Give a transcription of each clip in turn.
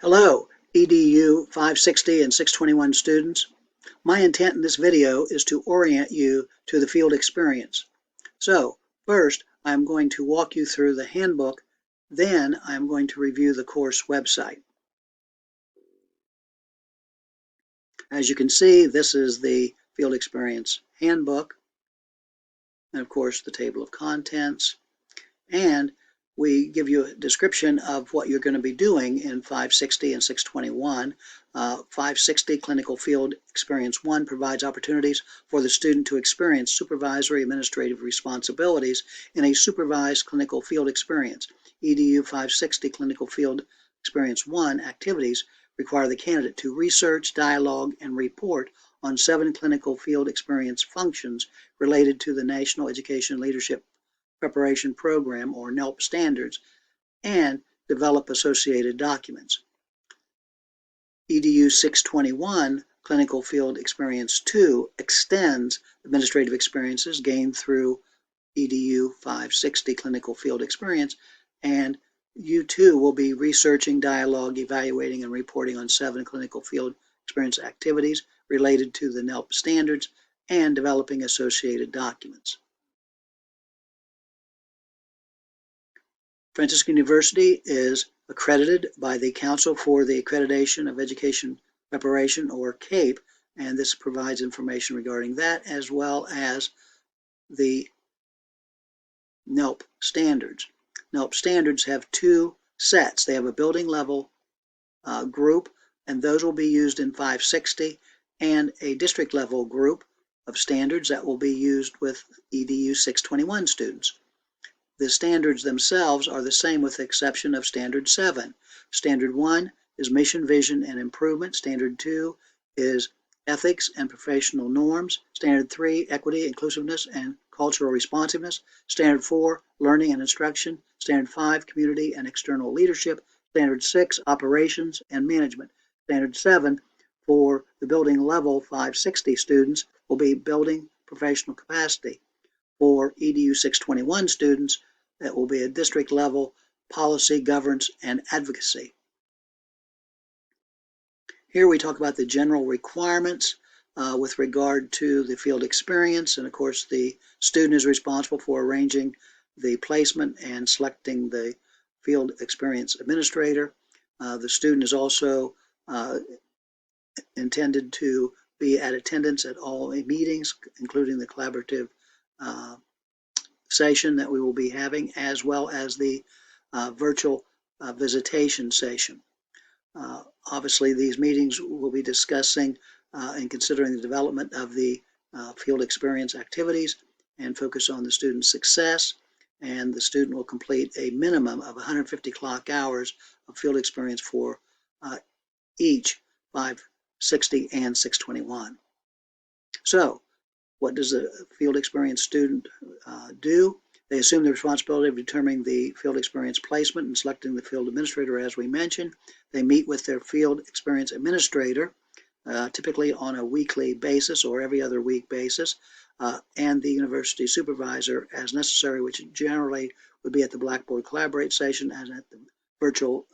Hello, EDU 560 and 621 students. My intent in this video is to orient you to the field experience. So, first, I'm going to walk you through the handbook, then I'm going to review the course website. As you can see, this is the field experience handbook, and of course the table of contents, and we give you a description of what you're going to be doing in 560 and 621. 560 Clinical Field Experience 1 provides opportunities for the student to experience supervisory administrative responsibilities in a supervised clinical field experience. EDU 560 Clinical Field Experience 1 activities require the candidate to research, dialogue, and report on 7 clinical field experience functions related to the National Education Leadership Preparation Program, or NELP standards, and develop associated documents. EDU 621 Clinical Field Experience 2 extends administrative experiences gained through EDU 560 Clinical Field Experience, and you too will be researching, dialogue, evaluating, and reporting on 7 clinical field experience activities related to the NELP standards and developing associated documents. Franciscan University is accredited by the Council for the Accreditation of Education Preparation, or CAPE, and this provides information regarding that as well as the NELP standards. NELP standards have 2 sets. They have a building level group, and those will be used in 560, and a district level group of standards that will be used with EDU 621 students. The standards themselves are the same with the exception of Standard 7. Standard 1 is Mission, Vision, and Improvement. Standard 2 is Ethics and Professional Norms. Standard 3, Equity, Inclusiveness, and Cultural Responsiveness. Standard 4, Learning and Instruction. Standard 5, Community and External Leadership. Standard 6, Operations and Management. Standard 7, for the building level 560 students, will be Building Professional Capacity. For EDU 621 students, that will be a district level policy, governance, and advocacy. Here we talk about the general requirements with regard to the field experience, and of course the student is responsible for arranging the placement and selecting the field experience administrator. The student is also intended to be at attendance at all meetings, including the collaborative session that we will be having, as well as the virtual visitation session. Obviously, these meetings will be discussing and considering the development of the field experience activities and focus on the student's success, and the student will complete a minimum of 150 clock hours of field experience for each 560 and 621. So, what does a field experience student do? They assume the responsibility of determining the field experience placement and selecting the field administrator, as we mentioned. They meet with their field experience administrator, typically on a weekly basis or every other week basis, and the university supervisor as necessary, which generally would be at the Blackboard Collaborate session and at the virtual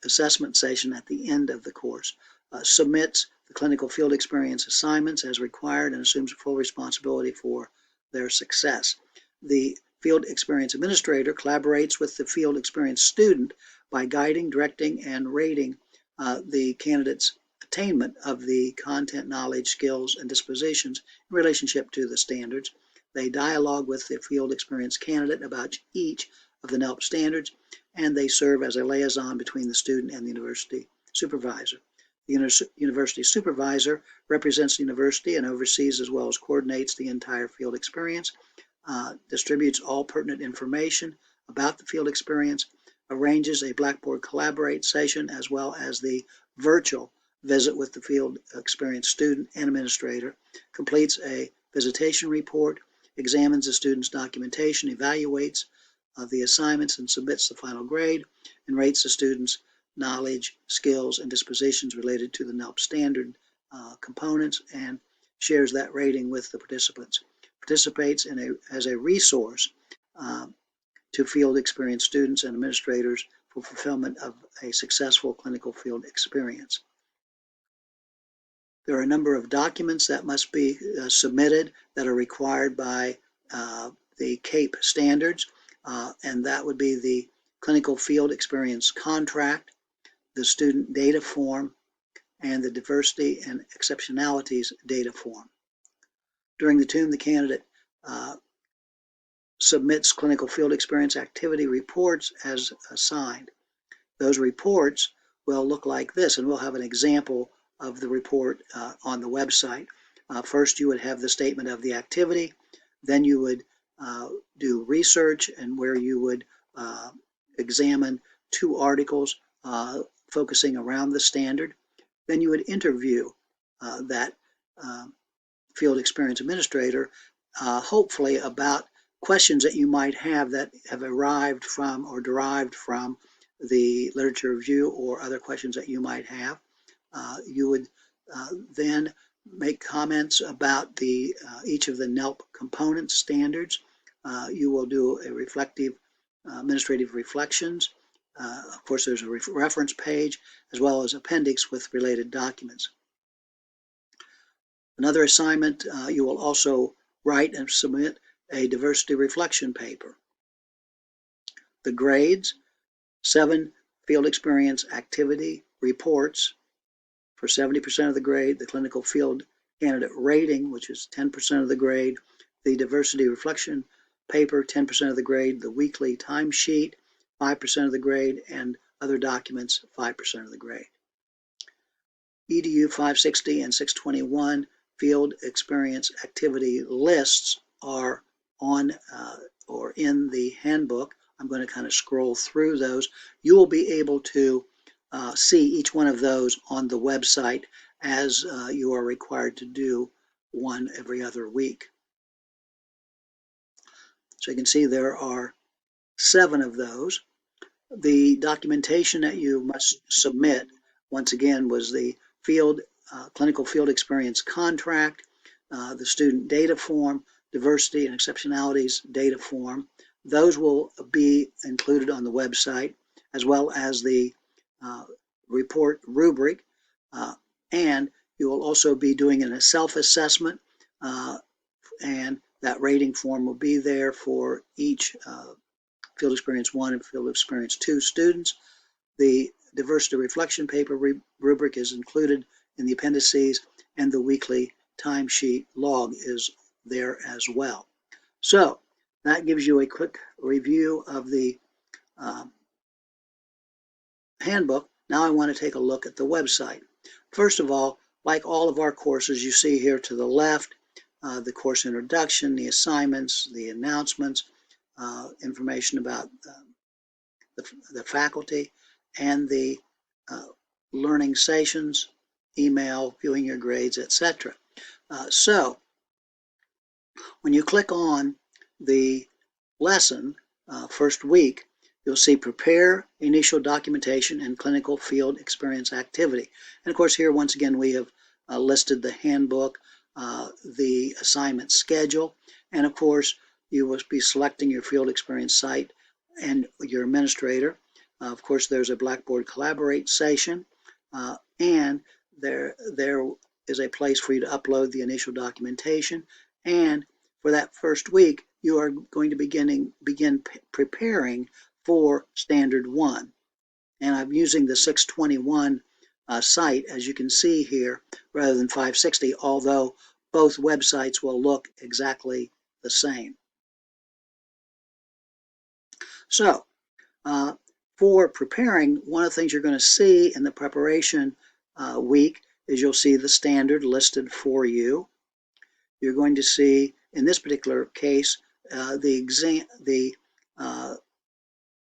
assessment session at the end of the course. Submits the clinical field experience assignments as required and assumes full responsibility for their success. The field experience administrator collaborates with the field experience student by guiding, directing, and rating the candidate's attainment of the content, knowledge, skills, and dispositions in relationship to the standards. They dialogue with the field experience candidate about each of the NELP standards, and they serve as a liaison between the student and the university supervisor. The university supervisor represents the university and oversees as well as coordinates the entire field experience, distributes all pertinent information about the field experience, arranges a Blackboard Collaborate session as well as the virtual visit with the field experience student and administrator, completes a visitation report, examines the student's documentation, evaluates the assignments and submits the final grade, and rates the student's knowledge, skills, and dispositions related to the NELP standard components, and shares that rating with the participants. Participates as a resource to field experience students and administrators for fulfillment of a successful clinical field experience. There are a number of documents that must be submitted that are required by the CAPE standards, and that would be the Clinical Field Experience Contract, the Student Data Form, and the Diversity and Exceptionalities Data Form. During the TUM, the candidate submits clinical field experience activity reports as assigned. Those reports will look like this, and we'll have an example of the report on the website. First, you would have the statement of the activity. Then you would do research, and where you would examine 2 articles focusing around the standard. Then you would interview that field experience administrator, hopefully about questions that you might have that have arrived from or derived from the literature review or other questions that you might have. You would then make comments about each of the NELP component standards. You will do a reflective administrative reflections. Of course, there's a reference page as well as appendix with related documents. Another assignment, you will also write and submit a diversity reflection paper. The grades, 7 field experience activity reports for 70% of the grade, the clinical field candidate rating, which is 10% of the grade, the diversity reflection paper, 10% of the grade, the weekly timesheet, 5% of the grade, and other documents, 5% of the grade. EDU 560 and 621 field experience activity lists are on or in the handbook. I'm going to kind of scroll through those. You will be able to see each one of those on the website as you are required to do one every other week. So you can see there are 7 of those. The documentation that you must submit, once again, was the clinical field experience contract, the student data form, diversity and exceptionalities data form. Those will be included on the website, as well as the report rubric, and you will also be doing a self-assessment, and that rating form will be there for each Field Experience 1 and Field Experience 2 students. The diversity reflection paper rubric is included in the appendices, and the weekly timesheet log is there as well. So that gives you a quick review of the handbook. Now I want to take a look at the website. First of all, like all of our courses, you see here to the left the course introduction, the assignments, the announcements, information about the faculty, and the learning sessions, email, viewing your grades, etc. So when you click on the lesson, first week, you'll see prepare initial documentation and clinical field experience activity. And of course here, once again, we have listed the handbook, the assignment schedule, and of course you will be selecting your field experience site and your administrator. Of course, there's a Blackboard Collaborate session, and there is a place for you to upload the initial documentation. And for that first week, you are going to begin preparing for Standard 1. And I'm using the 621 site, as you can see here, rather than 560, although both websites will look exactly the same. So, for preparing, one of the things you're going to see in the preparation week is you'll see the standard listed for you. You're going to see, in this particular case, the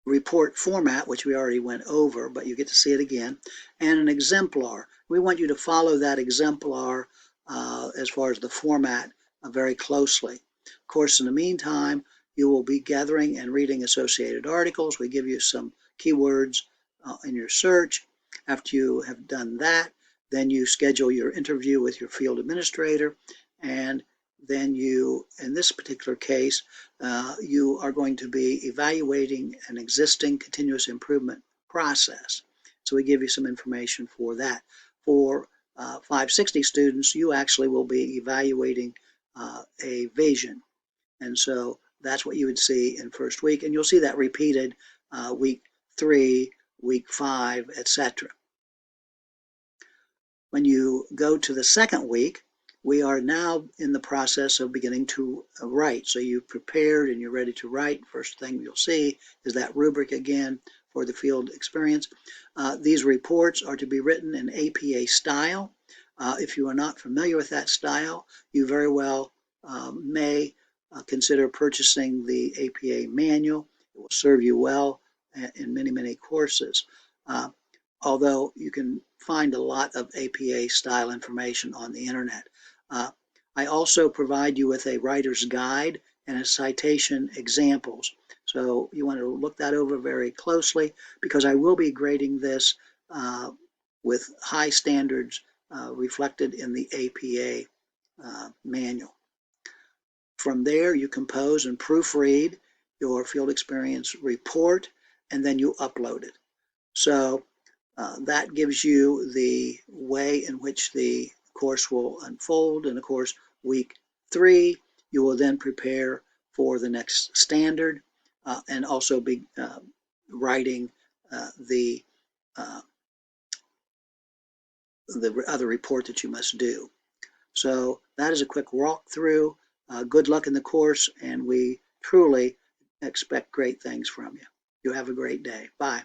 report format, which we already went over, but you get to see it again, and an exemplar. We want you to follow that exemplar as far as the format very closely. Of course, in the meantime, you will be gathering and reading associated articles. We give you some keywords in your search. After you have done that, then you schedule your interview with your field administrator, and then you, in this particular case, you are going to be evaluating an existing continuous improvement process. So we give you some information for that. For 560 students, you actually will be evaluating a vision. And so that's what you would see in first week. And you'll see that repeated week 3, week 5, etc. When you go to the second week, we are now in the process of beginning to write. So you've prepared and you're ready to write. First thing you'll see is that rubric again for the field experience. These reports are to be written in APA style. If you are not familiar with that style, you very well may consider purchasing the APA manual. It will serve you well in many, many courses. Although you can find a lot of APA style information on the internet. I also provide you with a writer's guide and a citation examples. So you want to look that over very closely because I will be grading this with high standards reflected in the APA manual. From there, you compose and proofread your field experience report, and then you upload it. So that gives you the way in which the course will unfold. And of course, week 3, you will then prepare for the next standard and also be writing the other report that you must do. So that is a quick walkthrough. Good luck in the course, and we truly expect great things from you. You have a great day. Bye.